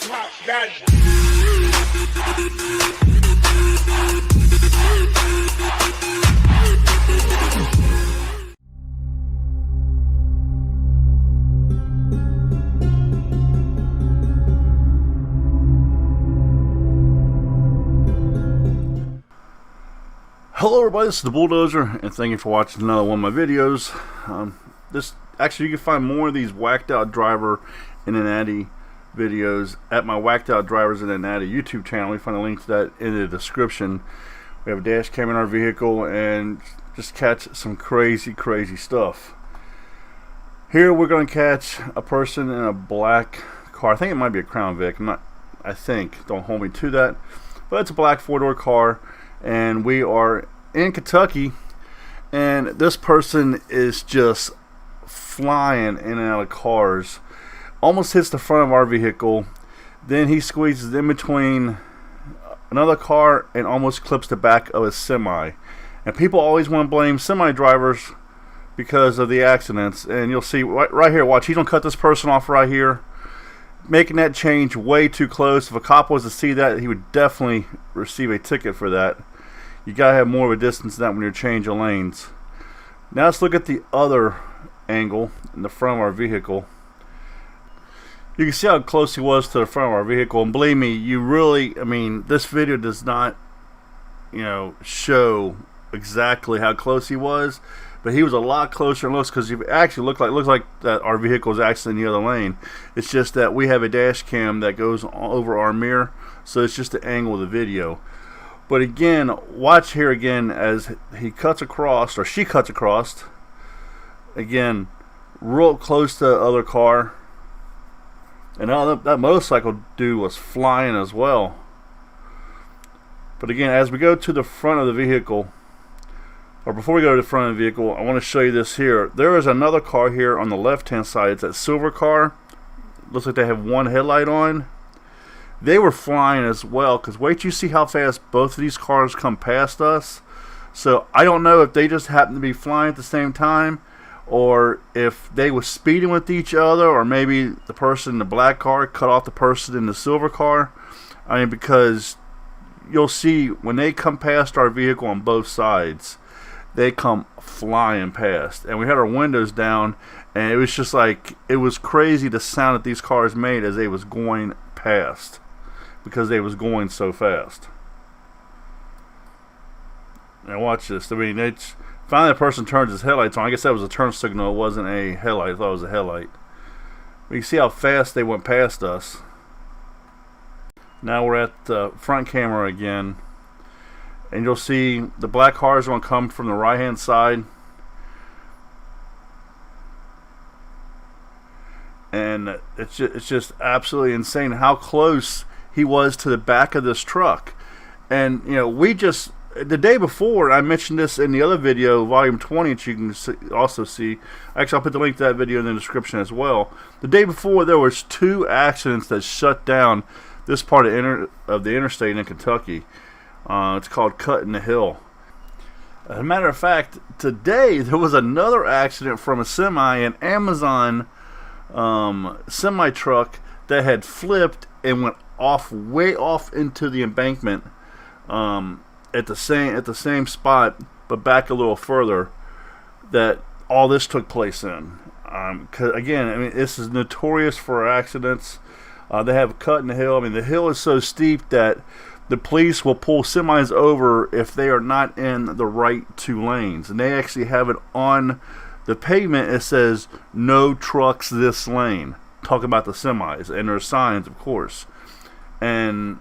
Hello everybody, this is the Bulldozer, and thank you for watching another one of my videos. Actually, you can find more of these whacked out driver in a Nati videos at my whacked out drivers in a Nati YouTube channel. You find a link to that in the description. We have a dash cam in our vehicle and just catch some crazy stuff. Here we're going to catch a person in a black car. I think it might be a Crown Vic. Don't hold me to that, but it's a black four-door car. And we are in Kentucky, and this person is just flying in and out of cars, almost hits the front of our vehicle, then he squeezes in between another car and almost clips the back of a semi. And people always want to blame semi drivers because of the accidents, and you'll see right here, watch, he's gonna cut this person off right here, making that change way too close. If a cop was to see that, he would definitely receive a ticket for that. You gotta have more of a distance than that when you're changing lanes. Now let's look at the other angle in the front of our vehicle. You can see how close he was to the front of our vehicle, and believe me, this video does not, show exactly how close he was, but he was a lot closer than looks, because it actually looks like that our vehicle is actually in the other lane. It's just that we have a dash cam that goes over our mirror, so it's just the angle of the video. But again, watch here again as he cuts across, or she cuts across, again, real close to the other car. And that motorcycle dude was flying as well. But again, as we go to the front of the vehicle, or before we go to the front of the vehicle, I want to show you this here. There is another car here on the left-hand side. It's that silver car. Looks like they have one headlight on. They were flying as well, because wait till you see how fast both of these cars come past us. So I don't know if they just happened to be flying at the same time, or if they were speeding with each other, or maybe the person in the black car cut off the person in the silver car. Because you'll see when they come past our vehicle on both sides, they come flying past. And we had our windows down, and it was just like, it was crazy the sound that these cars made as they was going past, because they was going so fast. Now watch this. Finally the person turns his headlights on. I guess that was a turn signal. It wasn't a headlight. I thought it was a headlight. But you see how fast they went past us. Now we're at the front camera again, and you'll see the black cars going to come from the right hand side, and it's just absolutely insane how close he was to the back of this truck. And the day before, I mentioned this in the other video, volume 20, which you can also see. Actually, I'll put the link to that video in the description as well. The day before, there was 2 accidents that shut down this part of the interstate in Kentucky. It's called Cutting the Hill. As a matter of fact, today there was another accident from a semi, an Amazon semi truck that had flipped and went way off into the embankment at the same spot, but back a little further, that all this took place in. 'Cause again, this is notorious for accidents. They have Cutting the Hill. The hill is so steep that the police will pull semis over if they are not in the right 2 lanes, and they actually have it on the pavement. It says no trucks this lane, talking about the semis, and there's signs, of course. And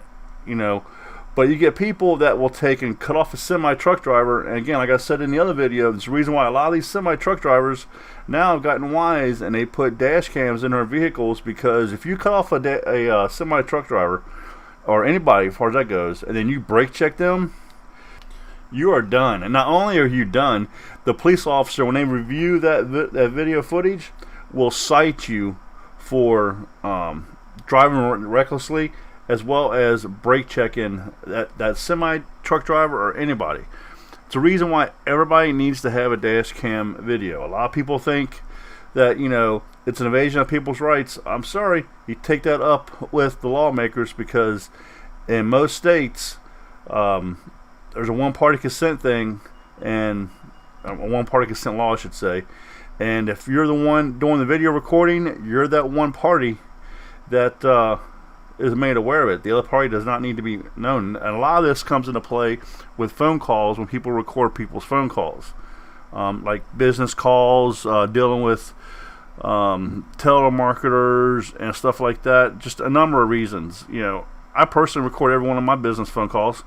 but you get people that will take and cut off a semi truck driver. And again, like I said in the other video, there's a reason why a lot of these semi truck drivers now have gotten wise, and they put dash cams in their vehicles, because if you cut off a semi truck driver, or anybody as far as that goes, and then you brake check them, you are done. And not only are you done, the police officer, when they review that video footage, will cite you for driving recklessly, as well as brake checking that semi truck driver or anybody. It's a reason why everybody needs to have a dash cam video. A lot of people think that, you know, it's an invasion of people's rights, I'm sorry, you take that up with the lawmakers, because in most states, there's a one-party consent thing, and a one-party consent law, I should say. And if you're the one doing the video recording, you're that one party that is made aware of it. The other party does not need to be known. And a lot of this comes into play with phone calls, when people record people's phone calls, like business calls, dealing with telemarketers and stuff like that. Just a number of reasons. You know, I personally record every one of my business phone calls.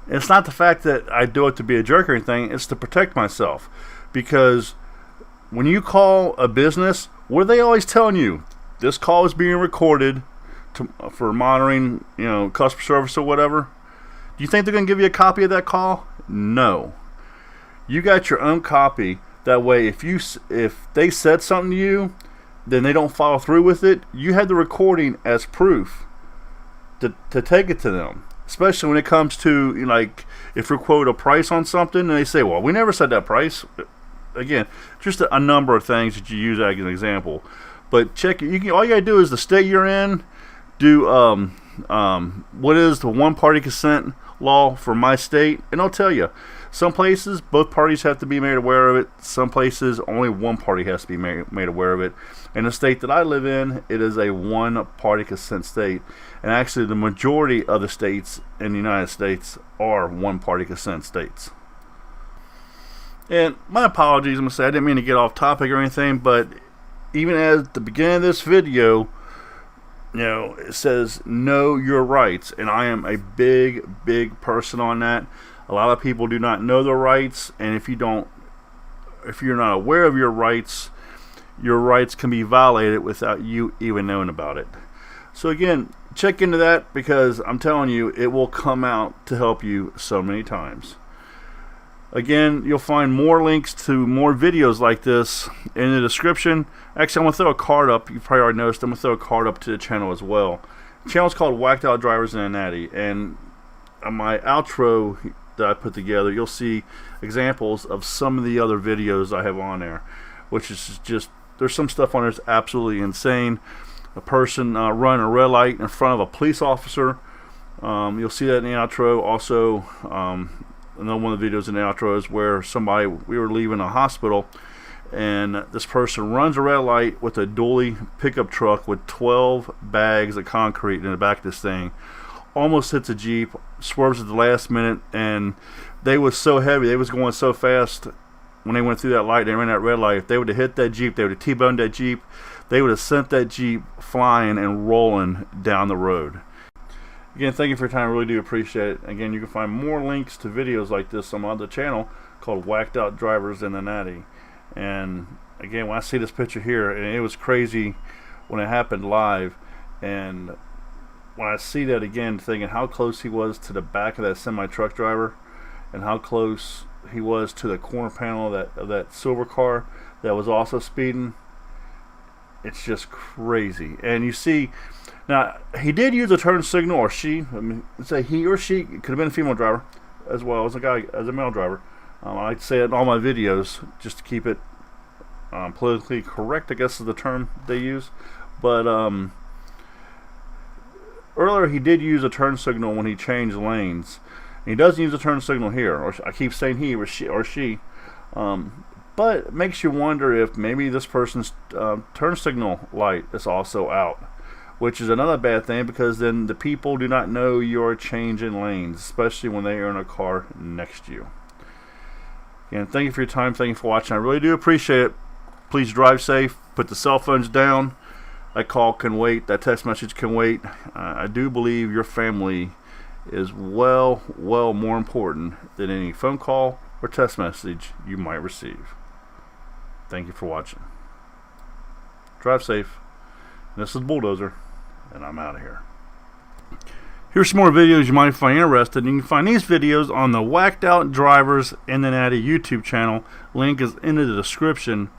It's not the fact that I do it to be a jerk or anything. It's to protect myself, because when you call a business, what are they always telling you? This call is being recorded for monitoring, you know, customer service or whatever. Do you think they're going to give you a copy of that call? No. You got your own copy. That way, if they said something to you, then they don't follow through with it, you had the recording as proof to take it to them. Especially when it comes to, you know, like, if you quote a price on something and they say, well, we never said that price. Again, just a number of things that you use as an example. But check, all you gotta do is the state you're in, do what is the one-party consent law for my state, and I'll tell you, some places both parties have to be made aware of it. Some places only one party has to be made aware of it. In the state that I live in, it is a one-party consent state, and actually the majority of the states in the United States are one-party consent states. And my apologies, I'm gonna say I didn't mean to get off topic or anything, but even at the beginning of this video, you know, it says know your rights, and I am a big person on that. A lot of people do not know their rights, and if you're not aware of your rights can be violated without you even knowing about it. So again, check into that, because I'm telling you, it will come out to help you so many times. Again, you'll find more links to more videos like this in the description. Actually, I'm going to throw a card up. You probably already noticed. I'm going to throw a card up to the channel as well. The channel is called Whacked Out Drivers and Nati. And on my outro that I put together, you'll see examples of some of the other videos I have on there. Which is just, there's some stuff on there that's absolutely insane. A person running a red light in front of a police officer. You'll see that in the outro. Also, another one of the videos in the outro is where we were leaving a hospital, and this person runs a red light with a dually pickup truck with 12 bags of concrete in the back of this thing, almost hits a Jeep, swerves at the last minute, and they was so heavy, they was going so fast when they went through that light, they ran that red light. If they would have hit that Jeep, they would have T-boned that Jeep, they would have sent that Jeep flying and rolling down the road. Again, thank you for your time. I really do appreciate it. Again, you can find more links to videos like this on my other channel called Whacked Out Drivers and the Nati. And again, when I see this picture here, and it was crazy when it happened live, and when I see that again, thinking how close he was to the back of that semi-truck driver, and how close he was to the corner panel of that silver car that was also speeding, it's just crazy. And you see, now he did use a turn signal, or she, I mean, say he or she, it could have been a female driver as well as a male driver. I like to say it in all my videos just to keep it politically correct, I guess is the term they use. But earlier he did use a turn signal when he changed lanes. He doesn't use a turn signal here, or I keep saying he or she. But it makes you wonder if maybe this person's turn signal light is also out, which is another bad thing, because then the people do not know you're changing lanes, especially when they are in a car next to you. Again, thank you for your time. Thank you for watching. I really do appreciate it. Please drive safe. Put the cell phones down. That call can wait. That text message can wait. I do believe your family is well more important than any phone call or text message you might receive. Thank you for watching. Drive safe. This is Bulldozer, and I'm out of here. Here's some more videos you might find interesting. You can find these videos on the Whacked Out Drivers and the Nati YouTube channel. Link is in the description.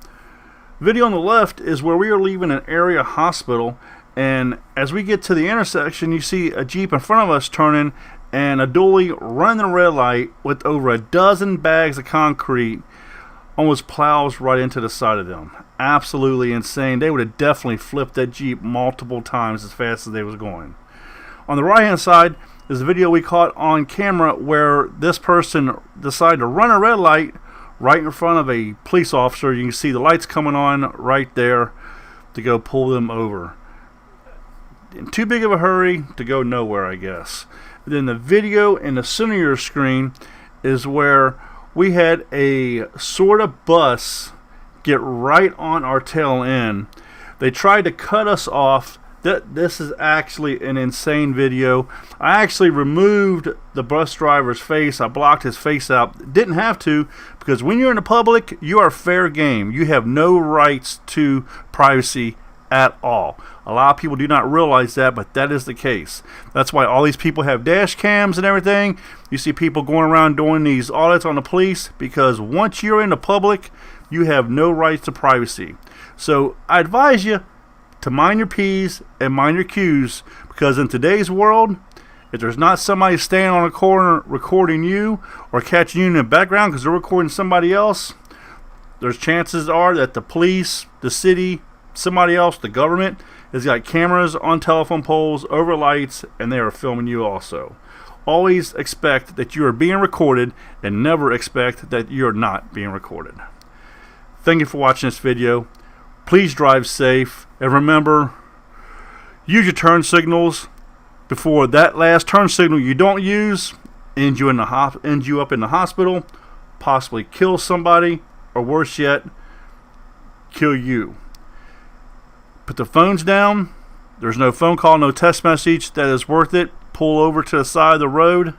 Video on the left is where we are leaving an area hospital, and as we get to the intersection, you see a Jeep in front of us turning, and a dually running a red light with over a dozen bags of concrete almost plows right into the side of them. Absolutely insane. They would have definitely flipped that Jeep multiple times as fast as they was going. On the right hand side is a video we caught on camera where this person decided to run a red light right in front of a police officer. You can see the lights coming on right there to go pull them over. In too big of a hurry to go nowhere, I guess. And then the video in the center of your screen is where we had a sort of bus get right on our tail end. They tried to cut us off. This is actually an insane video. I actually removed the bus driver's face. I blocked his face out. Didn't have to, because when you're in the public, you are fair game. You have no rights to privacy at all. A lot of people do not realize that, but that is the case. That's why all these people have dash cams and everything. You see people going around doing these audits on the police, because once you're in the public, you have no rights to privacy. So I advise you to mind your P's and mind your Q's, because in today's world, if there's not somebody standing on a corner recording you or catching you in the background because they're recording somebody else, there's chances are that the police, the city, somebody else, the government, has got cameras on telephone poles, over lights, and they are filming you also. Always expect that you are being recorded, and never expect that you're not being recorded. Thank you for watching this video. Please drive safe, and remember, use your turn signals before that last turn signal you don't use ends you up in the hospital, possibly kill somebody, or worse yet, kill you. Put the phones down. There's no phone call, no text message that is worth it. Pull over to the side of the road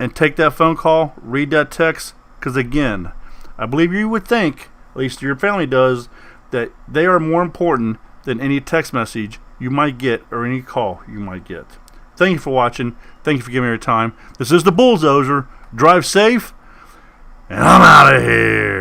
and take that phone call, read that text, because again, I believe you would think, at least your family does, that they are more important than any text message you might get or any call you might get. Thank you for watching. Thank you for giving me your time. This is the Bulldozer. Drive safe, and I'm out of here.